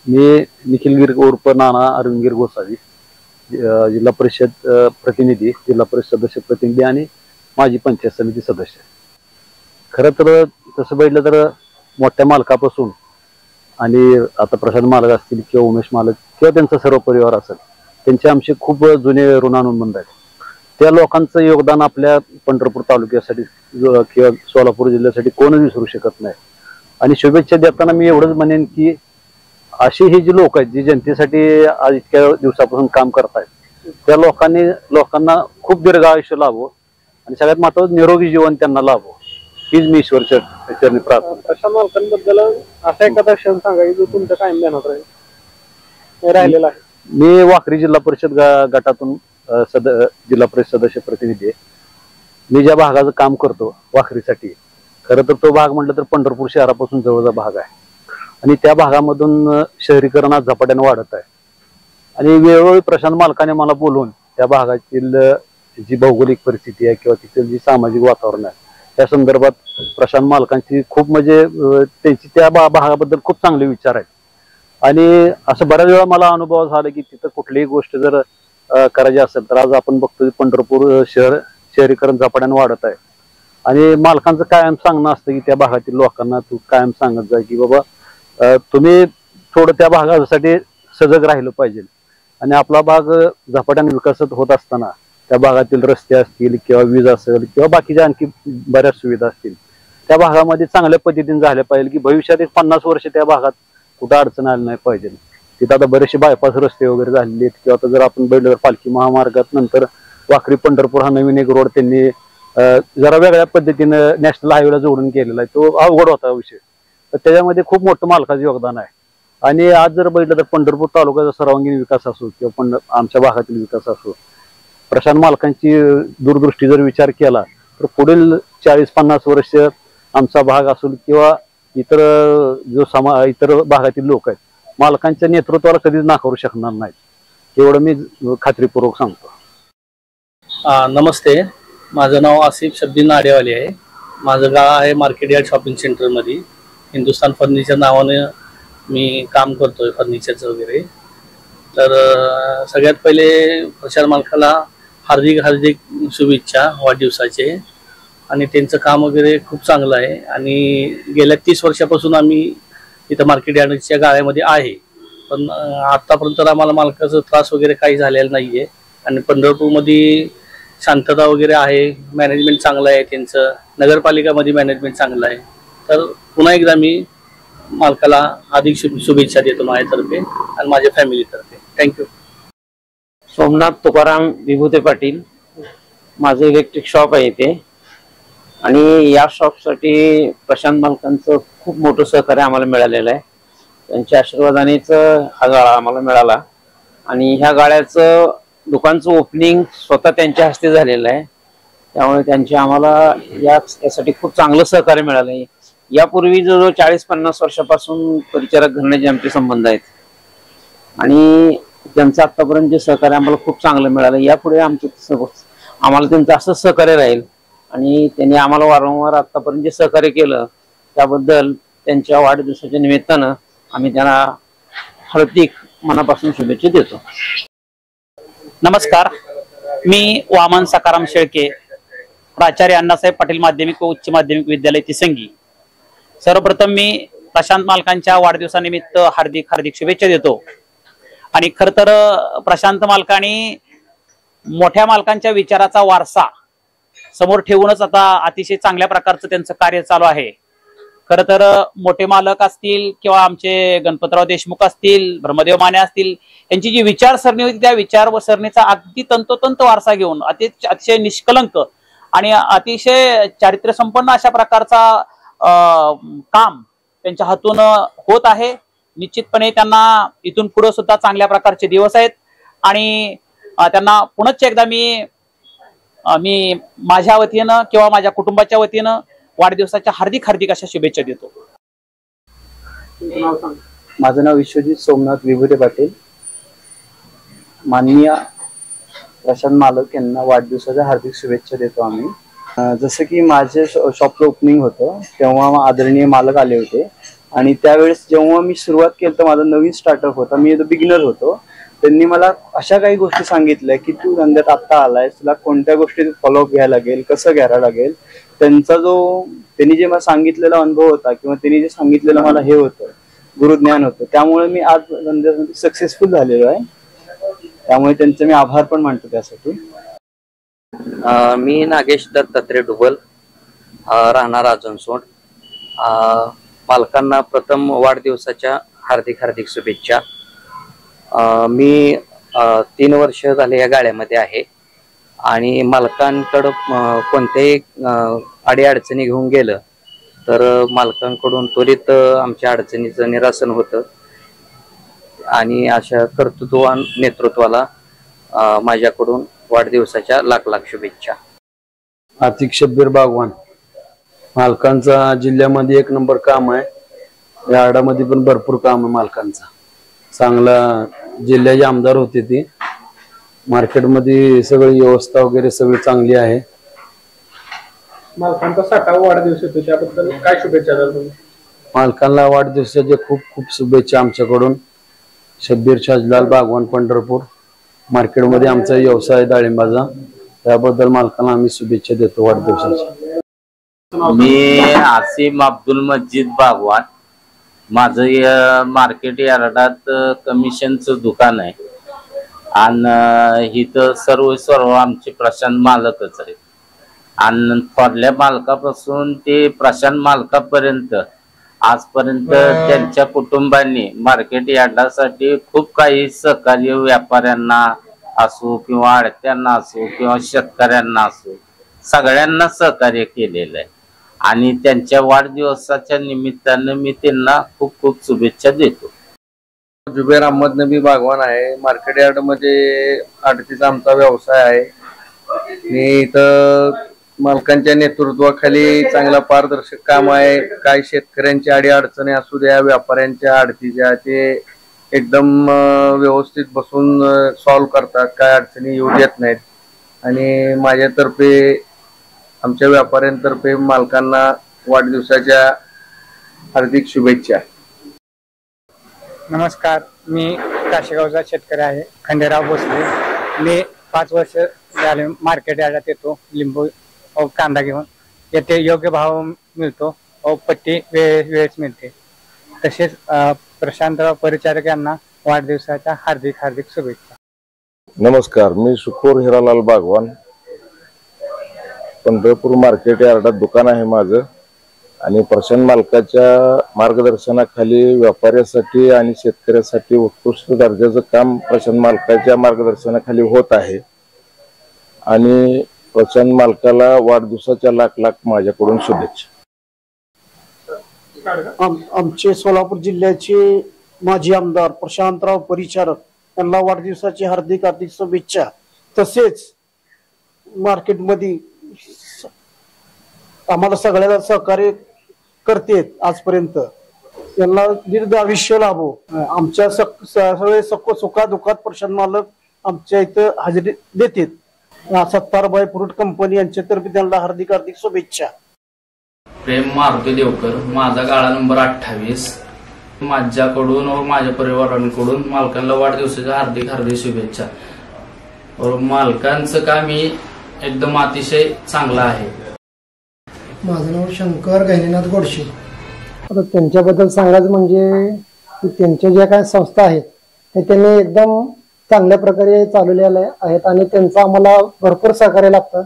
मी निखिल गिर उर्फ नाना अरविंद गिर गोसावी, जिल्हा परिषद प्रतिनिधी, जिल्हा परिषद सदस्य प्रतिनिधी आणि माजी पंचायत समिती सदस्य. खरं तर तसं बघितलं तर मोठ्या मालकापासून आणि आता प्रशांत मालक असतील किंवा उमेश मालक किंवा त्यांचा सर्व परिवार असेल, त्यांचे आमचे खूप जुने ऋणानुबंध आहेत. त्या लोकांचं योगदान आपल्या पंढरपूर तालुक्यासाठी किंवा सोलापूर जिल्ह्यासाठी कोणच विसरू शकत नाही. आणि शुभेच्छा देताना मी एवढंच म्हणेन की अशी ही जी लोक आहेत जी जनतेसाठी आज इतक्या दिवसापासून काम करतायत, त्या लोकांना खूप दीर्घ आयुष्य लाभो आणि सगळ्यात महत्त्वाचं निरोगी जीवन त्यांना लाभो, हीच मी ईश्वर चरणी प्रार्थना. अशा मालकांबद्दल असा एखादा क्षण सांगा जो तुमच्या कायम ध्यानात राहिलेला आहे. मी वाखरी जिल्हा परिषद गटातून जिल्हा परिषद सदस्य प्रतिनिधी आहे. मी ज्या भागाचं काम करतो वाखरीसाठी, खरं तर तो भाग म्हटलं तर पंढरपूर शहरापासून जवळचा भाग आहे आणि त्या भागामधून शहरीकरण आज झपाट्याने वाढत आहे. आणि वेळोवेळी प्रशांत मालकाने मला बोलवून त्या भागातील जी भौगोलिक परिस्थिती आहे किंवा तिथलं जी सामाजिक वातावरण आहे त्या संदर्भात प्रशांत मालकांची खूप म्हणजे त्यांची त्या भागाबद्दल खूप चांगले विचार आहेत. आणि असं बऱ्याच वेळा मला अनुभव झाला की तिथं कुठलीही गोष्ट जर करायची असेल तर आज आपण बघतो पंढरपूर शहरीकरण झपाट्याने वाढत आहे. आणि मालकांचं कायम सांगणं असतं की त्या भागातील लोकांना तू कायम सांगत जा की बाबा तुम्ही थोडं त्या भागासाठी सजग राहिलं पाहिजे. आणि आपला भाग झपाट्याने विकसित होत असताना त्या भागातील रस्ते असतील किंवा वीज असेल किंवा बाकीच्या आणखी बऱ्याच सुविधा असतील त्या भागामध्ये चांगल्या पद्धतीने झाल्या पाहिजे की भविष्यात 50 वर्ष त्या भागात कुठं अडचण आली नाही पाहिजे. तिथं आता बरेचसे बायपास रस्ते वगैरे झालेले आहेत किंवा आता जर आपण बघितलं तर पालखी महामार्गात नंतर वाखरी पंढरपूर हा नवीन एक रोड त्यांनी जरा वेगळ्या पद्धतीनं नॅशनल हायवेला जोडून केलेला आहे. तो अवघड होता विषय, तर त्याच्यामध्ये खूप मोठं मालकाचं योगदान आहे. आणि आज जर बघितलं तर पंढरपूर तालुक्याचा सर्वांगीण विकास असो किंवा आमच्या भागातील विकास असो, प्रशांत मालकांची दूरदृष्टी जर विचार केला तर पुढील 40-50 वर्ष आमचा भाग असेल किंवा इतर भागातील लोक आहेत मालकांच्या नेतृत्वाला कधीच नाकारू शकणार नाहीत, एवढं मी खात्रीपूर्वक सांगतो. नमस्ते, माझं नाव आसिफ शब्दीन नाडेवाले आहे. माझं गाव आहे मार्केट यार्ड शॉपिंग सेंटरमध्ये. हिंदुस्तान फर्निचर नावाने मी काम करतोय फर्निचरचं वगैरे. तर सगळ्यात पहिले प्रशांत मालकाला हार्दिक शुभेच्छा वाढदिवसाचे. आणि त्यांचं काम वगैरे खूप चांगलं आहे. आणि गेल्या 30 वर्षापासून आम्ही इथं मार्केट यार्डच्या गाळ्यामध्ये आहे, पण आतापर्यंत आम्हाला मालकाचा त्रास वगैरे काही झालेला नाही आहे. आणि पंढरपूरमध्ये शांतता वगैरे आहे, मॅनेजमेंट चांगलं आहे त्यांचं, नगरपालिकामध्ये मॅनेजमेंट चांगलं आहे. तर पुन्हा एकदा मी मालकाला अधिक शुभेच्छा देतो माझ्यातर्फे आणि माझ्या फॅमिलीतर्फे. थँक्यू. सोमनाथ तुकाराम विभूते पाटील, माझं इलेक्ट्रिक शॉप आहे इथे. आणि या शॉपसाठी प्रशांत मालकांचं खूप मोठं सहकार्य आम्हाला मिळालेलं आहे. त्यांच्या आशीर्वादानेच हा गाळा आम्हाला मिळाला. आणि ह्या गाळ्याचं दुकानचं ओपनिंग स्वतः त्यांच्या हस्ते झालेलं आहे, त्यामुळे त्यांचे आम्हाला यासाठी खूप चांगलं सहकार्य मिळालं आहे. यापूर्वी जवळजवळ 40-50 वर्षापासून परिचारक घराण्याचे आमचे संबंध आहेत आणि त्यांचं आतापर्यंत जे सहकार्य आम्हाला खूप चांगलं मिळालं. यापुढे आम्हाला त्यांचं असं सहकार्य राहील. आणि त्यांनी आम्हाला वारंवार आतापर्यंत जे सहकार्य केलं त्याबद्दल त्यांच्या वाढदिवसाच्या निमित्तानं आम्ही त्यांना हार्दिक मनापासून शुभेच्छा देतो. नमस्कार, मी वामन सकाराम शेळके, प्राचार्य अण्णासाहेब पाटील माध्यमिक व उच्च माध्यमिक विद्यालय तिसंगी. सर्वप्रथम मी प्रशांत मालकांच्या वाढदिवसानिमित्त हार्दिक शुभेच्छा देतो. आणि खर तर प्रशांत मालकांनी मोठ्या मालकांच्या विचाराचा वारसा समोर ठेवूनच आता अतिशय चांगल्या प्रकारचं त्यांचं कार्य चालू आहे. खरं तर मोठे मालक असतील किंवा आमचे गणपतराव देशमुख असतील, ब्रह्मदेव माने असतील, यांची जी विचारसरणी होती त्या विचारसरणीचा अगदी तंतोतंत वारसा घेऊन अतिशय निष्कलंक आणि अतिशय चारित्र्यसंपन्न अशा प्रकारचा काम त्यांच्या हातून होत आहे. निश्चितपणे त्यांना इथून पुढे सुद्धा चांगल्या प्रकारचे दिवस आहेत. आणि त्यांना पुनश्च एकदा मी माझ्या वतीनं किंवा माझ्या कुटुंबाच्या वतीनं वाढदिवसाच्या हार्दिक अशा शुभेच्छा देतो. माझं नाव विश्वजित सोमनाथ विभूते पाटील. माननीय प्रशांत मालक यांना वाढदिवसाच्या हार्दिक शुभेच्छा देतो आम्ही. जसं की माझे शॉपचं ओपनिंग होतं तेव्हा आदरणीय मालक आले होते आणि त्यावेळेस जेव्हा मी सुरुवात केली तर माझा नवीन स्टार्टअप होता, मी बिगिनर होतो. त्यांनी मला अशा काही गोष्टी सांगितल्या की तू धंद्यात आत्ता आलायस, तुला कोणत्या गोष्टी फॉलोअप घ्यायला लागेल, कसं घ्यायला लागेल. त्यांनी जे मला सांगितलेला अनुभव होता किंवा त्यांनी जे सांगितलेलं मला हे होतं, गुरुज्ञान होतं, त्यामुळे मी आज धंद्यामध्ये सक्सेसफुल झालेलो आहे. त्यामुळे त्यांचे मी आभार पण मानतो त्यासाठी. मी नागेश दत्तात्रय डुबल, राहणार आजनसोड. मालकांना प्रथम वाढदिवसाच्या हार्दिक हार्दिक शुभेच्छा. मी 3 वर्ष झाले या गाड्यामध्ये आहे आणि मालकांकडं कोणत्याही अडीअडचणी घेऊन गेलं तर मालकांकडून त्वरित आमच्या अडचणीचं निरासन होतं आणि अशा कर्तृत्ववान नेतृत्वाला माझ्याकडून वाढदिवसाच्या लाख लाख शुभेच्छा. आतिक शब्बीर बागवान. मालकांचा जिल्ह्यामध्ये 1 नंबर काम आहे. यार्डामध्ये पण भरपूर काम आहे मालकांचा. चांगला जिल्ह्याचे आमदार होते ते. मार्केटमध्ये सगळी व्यवस्था वगैरे सगळी चांगली आहे. मालकांचा 60वा वाढदिवस होतो, त्याबद्दल काय शुभेच्छा द्याल तुम्ही? मालकांना वाढदिवसाच्या खूप खूप शुभेच्छा आमच्याकडून. शब्बीर शाजलाल बागवान, पंढरपूर. मार्केटमध्ये आमचा व्यवसाय डाळिंबाचा, त्याबद्दल मालकांना आम्ही शुभेच्छा देतो वाढदिवसाच्या. मी आसिम अब्दुल मजीद बागवान. माझं मार्केट यार्डात कमिशनचं दुकान आहे आणि इथं सर्व आमचे प्रशांत मालकच आहेत. आणि थोरल्या मालकापासून ते प्रशांत मालकापर्यंत आजपर्यंत त्यांच्या कुटुंबांनी मार्केट यार्डासाठी खूप काही सहकार्य, व्यापाऱ्यांना असो किंवा आडत्यांना असो किंवा शेतकऱ्यांना असो, सगळ्यांना सहकार्य केलेलं आहे आणि त्यांच्या वाढदिवसाच्या निमित्तानं मी त्यांना खूप खूप शुभेच्छा देतो. जुबेर अहमद नबी बागवान आहे. मार्केट यार्ड मध्ये आडतीचा आमचा व्यवसाय आहे. मी इथं मालकांच्या नेतृत्वाखाली चांगला पारदर्शक काम आहे. काही शेतकऱ्यांच्या अडीअडचणी असू द्या, व्यापाऱ्यांच्या आडतीच्या, ते एकदम व्यवस्थित बसून सॉल्व्ह करतात. काय अडचणी येऊ देत नाहीत आणि माझ्यातर्फे, आमच्या व्यापाऱ्यांतर्फे मालकांना वाढदिवसाच्या हार्दिक शुभेच्छा. नमस्कार, मी काशेगावचा शेतकरी आहे, खंडेराव भोसले. मी 5 वर्ष झाले मार्केट यार्डात येतो. लिंबू कांदा घेऊन येथे योग्य भाव मिळतो, पट्टी वेळेस मिळते. तसेच प्रशांतराव परिचारक यांना वाढदिवसाच्या हार्दिक हार्दिक शुभेच्छा. नमस्कार, मी शुकोर हिरालाल बागवान. पंढरपूर मार्केट यार्डात दुकान आहे माझं आणि प्रशांत मालकाच्या मार्गदर्शनाखाली व्यापाऱ्यासाठी आणि शेतकऱ्यासाठी उत्कृष्ट दर्जाचं काम प्रशांत मालकाच्या मार्गदर्शनाखाली होत आहे आणि प्रशांत मालकाला वाढदिवसाच्या लाख लाख माझ्याकडून शुभेच्छा. आमचे सोलापूर जिल्ह्याचे माजी आमदार प्रशांतराव परिचारक यांना वाढदिवसाची हार्दिक हार्दिक शुभेच्छा. तसेच मार्केटमध्ये आम्हाला सगळ्याला सहकार्य करतेत आजपर्यंत. यांना दीर्घ आयुष्य लाभो. आमच्या सगळे सुखा दुःखात प्रशांत मालक आमच्या इथं हजेरी देतात. सत्तारबाई फ्रूट कंपनी यांच्यातर्फे त्यांना हार्दिक हार्दिक शुभेच्छा. प्रेम मारुती देवकर, माझा गाळा नंबर 28. माझ्याकडून व माझ्या परिवारांकडून मालकांना वाढदिवसाच्या हार्दिक हार्दिक शुभेच्छा. मालकांचं काम ही एकदम अतिशय चांगलं आहे. माझं नाव शंकर गहिनीनाथ गोडशे. आता त्यांच्याबद्दल सांगायचं म्हणजे त्यांच्या ज्या काही संस्था आहेत ते त्यांनी एकदम चांगल्या प्रकारे चालवलेल्या आहेत आणि त्यांचं आम्हाला भरपूर सहकार्य लागतं.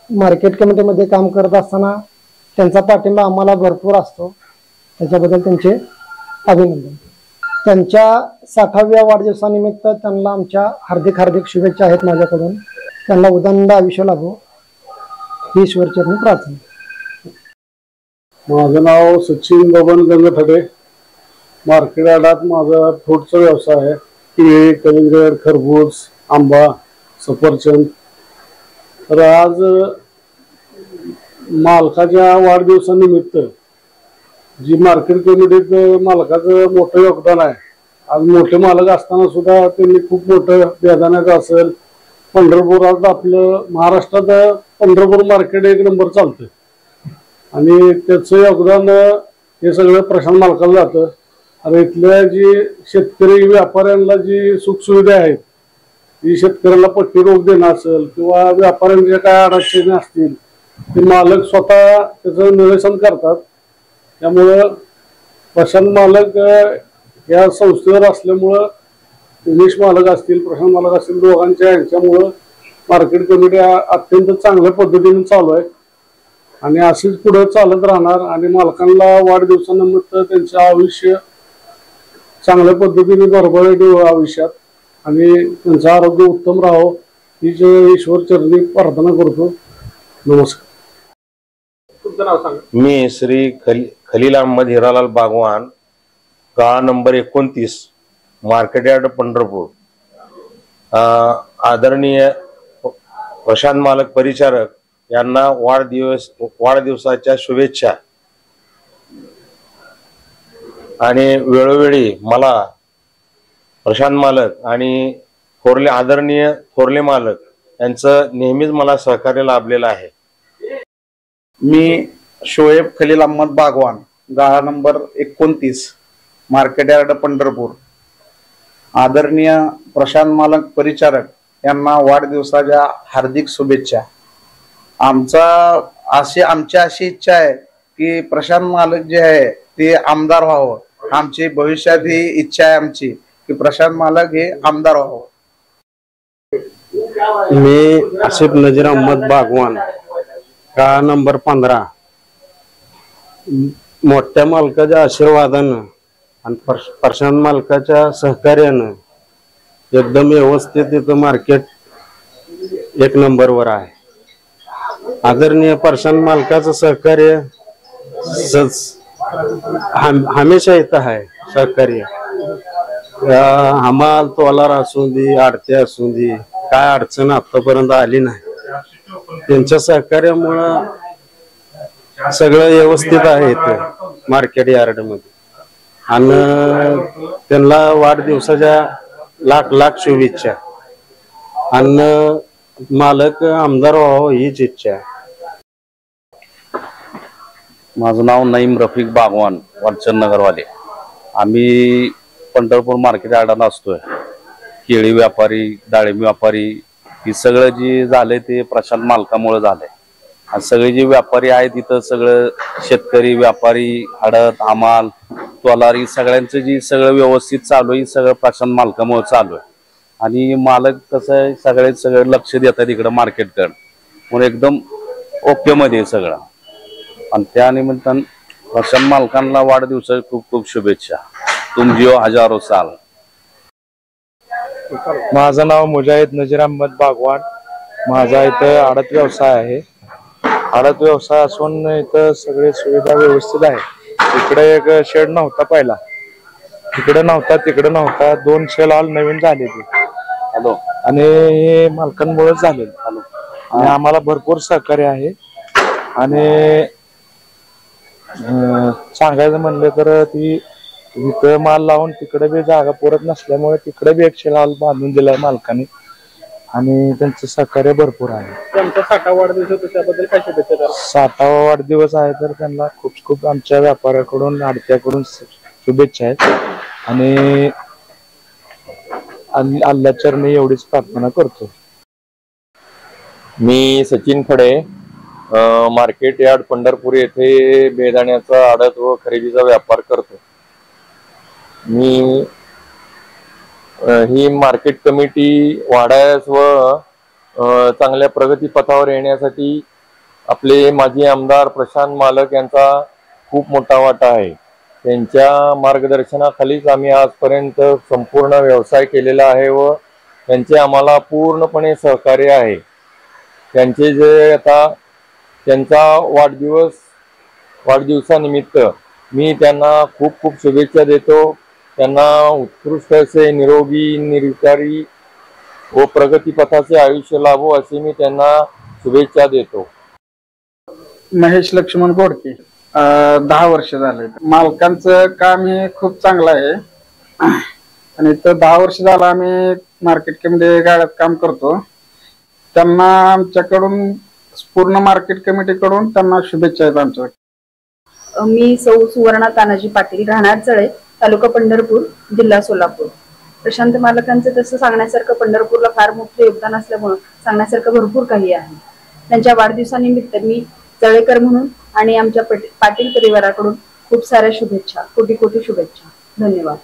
मार्केट कमिटीमध्ये काम करत असताना त्यांचा पाठिंबा आम्हाला भरपूर असतो. त्याच्याबद्दल त्यांचे अभिनंदन. त्यांच्या 60व्या वाढदिवसानिमित्त त्यांना आमच्या हार्दिक हार्दिक शुभेच्छा आहेत माझ्याकडून. त्यांना उदंड आयुष्य लाभो ही ईश्वरचरणी प्रार्थना. माझं नाव सचिन बबन गंगथडे. मार्केट यार्डात माझा फ्रूटचा व्यवसाय आहे. केळी, कलिंगड, खरबूज, आंबा, सफरचंद. तर आज मालकाच्या वाढदिवसानिमित्त जी मार्केट कमिटीत मालकाचं मोठं योगदान आहे. आज मोठे मालक असताना सुद्धा त्यांनी खूप मोठं बेदाण्याचं असेल, पंढरपुरात आपलं महाराष्ट्रात पंढरपूर मार्केट 1 नंबर चालतं आणि त्याचं योगदान हे सगळं प्रशांत मालकाला जातं. आणि इथल्या जी शेतकरी व्यापाऱ्यांना जी सुखसुविधा आहेत, जी शेतकऱ्यांना पट्टी रोख देणं असेल किंवा व्यापाऱ्यांच्या काय अडचणी असतील ते मालक स्वतः त्याचं निरसन करतात. त्यामुळं प्रशांत मालक या संस्थेवर असल्यामुळं उमेश मालक असतील, प्रशांत मालक असतील, दोघांच्या यांच्यामुळं मार्केट कमिटी अत्यंत चांगल्या पद्धतीने चालू आहे आणि अशीच पुढे चालत राहणार. आणि मालकांना वाढदिवसानिमित्त त्यांचं आयुष्य चांगल्या पद्धतीने भरभराट येऊ आयुष्यात आणि त्यांचं आरोग्य उत्तम राहावं ही ईश्वर चरणी प्रार्थना करतो. नमस्कार. तुमचं नाव सांगा. मी श्री खलील अहमद हिरालाल बागवान, गाळा नंबर 29, मार्केट यार्ड, पंढरपूर. आदरणीय प्रशांत मालक परिचारक यांना वाढदिवसाच्या शुभेच्छा. आणि वेळोवेळी मला प्रशांत मालक आणि आदरणीय थोरले मालक यांचं नेहमीच मला सहकार्य लाभलेलं आहे. मी शोएब खलील अहमद बागवान, गाळा नंबर 29, मार्केट यार्ड, पंढरपूर. आदरणीय प्रशांत मालक परिचारक यांना वाढदिवसाच्या हार्दिक शुभेच्छा. आमची अशी इच्छा आहे की प्रशांत मालक जे आहे ते आमदार व्हावं. आमची भविष्यात ही इच्छा आहे आमची की प्रशांत मालक हे आमदार व्हावं. मी आसिफ नजीर अहमद बागवान, गाळा नंबर 15. मोठ्या मालकाच्या आशीर्वादानं आणि प्रशांत मालकाच्या सहकार्यानं एकदम व्यवस्थित इथं मार्केट 1 नंबरवर आहे. आदरणीय प्रशांत मालकाचं सहकार्य हमेशा इथं आहे. सहकार्य हमाल तोलार असू दे, आडते असू दे, काय अडचण आतापर्यंत आली नाही. त्यांच्या सहकार्यामुळं सगळं व्यवस्थित आहे इथं मार्केट यार्ड मध्ये. आणि त्यांना वाढदिवसाच्या लाख शुभेच्छा. आणि मालक आमदार व्हावं हीच इच्छा आहे. माझं नाव नईम रफिक बागवान, वरचंद नगरवाले. आम्ही पंढरपूर मार्केट यार्डाला असतोय. केळी व्यापारी, डाळिंब व्यापारी, ही सगळं जे झालंय ते प्रशांत मालकामुळे झालंय. आणि सगळे जे व्यापारी आहेत इथं सगळं शेतकरी, व्यापारी, हळद, हमाल, तोलारी, सगळ्यांचं जी सगळं व्यवस्थित चालू आहे सगळं प्रशांत मालकामुळे चालू आहे. आणि मालक कसं आहे सगळं लक्ष देतात इकडं मार्केटकडं, म्हणून एकदम ओके मध्ये सगळं. आणि त्या निमित्तानं प्रशांत मालकांना वाढदिवसाच्या खूप खूप शुभेच्छा. तुम जिओ हजारो साल. माझं नाव मुजाहिद नजीर अहमद बागवान. माझा इथं आडत व्यवसाय आहे. आडत व्यवसाय असून इथं सगळे सुविधा व्यवस्थित आहे. इकडे एक शेड नव्हता पहिला, इकडे नव्हता, तिकडे नव्हता. 2 शेड हॉल नवीन झाले ते. हॅलो. आणि हे मालकांमुळेच झाले. हॅलो. आणि आम्हाला भरपूर सहकार्य आहे. आणि सांगायचं म्हणलं तर ती इथं माल लावून तिकडे बी जागा पुरत नसल्यामुळे तिकडे बी एक शेड हॉल बांधून दिलाय मालकाने. आणि त्यांचं सहकार्य भरपूर आहे. त्यांचा 60वा वाढदिवस होतो त्याबद्दल काय शुभेच्छा. 60वा वाढदिवस आहे तर त्यांना खूप खूप आमच्या व्यापाऱ्याकडून, आडत्याकडून शुभेच्छा आहेत. आणि अल्लाह चरणी एवढीच प्रार्थना करतो. मी सचिन खडे, मार्केट यार्ड, पंढरपूर येथे बेदाण्याचा आडत व खरेदीचा व्यापार करतो. मी ही मार्केट कमिटी वाढायस व चांगल्या प्रगती पथावर येण्यासाठी आपले माजी आमदार प्रशांत मालक यांचा खूप मोठा वाटा आहे. त्यांच्या मार्गदर्शनाखालीच आम्ही आजपर्यंत संपूर्ण व्यवसाय केलेला आहे व त्यांचे आम्हाला पूर्णपणे सहकार्य आहे. त्यांचे जे आता त्यांचा वाढदिवसानिमित्त मी त्यांना खूप खूप शुभेच्छा देतो. त्यांना उत्कृष्ट असे निरोगी, निर्विकारी व प्रगतीपथाचे आयुष्य लाभो असे मी त्यांना शुभेच्छा देतो. महेश लक्ष्मण गोडके, 10 वर्ष झाले. मालकांचं काम हे खूप चांगलं आहे. आणि इथं 10 वर्ष झालं आम्ही मार्केट कमिटी गाड्यात काम करतो. त्यांना आमच्याकडून पूर्ण मार्केट कमिटीकडून त्यांना शुभेच्छा आहेत आमच्या. मी सौ सुवर्णा तानाजी पाटील, राहणार चळे, तालुका पंढरपूर, जिल्हा सोलापूर. प्रशांत मालकांचं तसं सांगण्यासारखं पंढरपूरला फार मोठं योगदान असल्यामुळं सांगण्यासारखं भरपूर काही आहे. त्यांच्या वाढदिवसानिमित्त मी चळेकर म्हणून आणि आमच्या पाटील परिवाराकडून खूप साऱ्या शुभेच्छा, कोटी कोटी शुभेच्छा. धन्यवाद.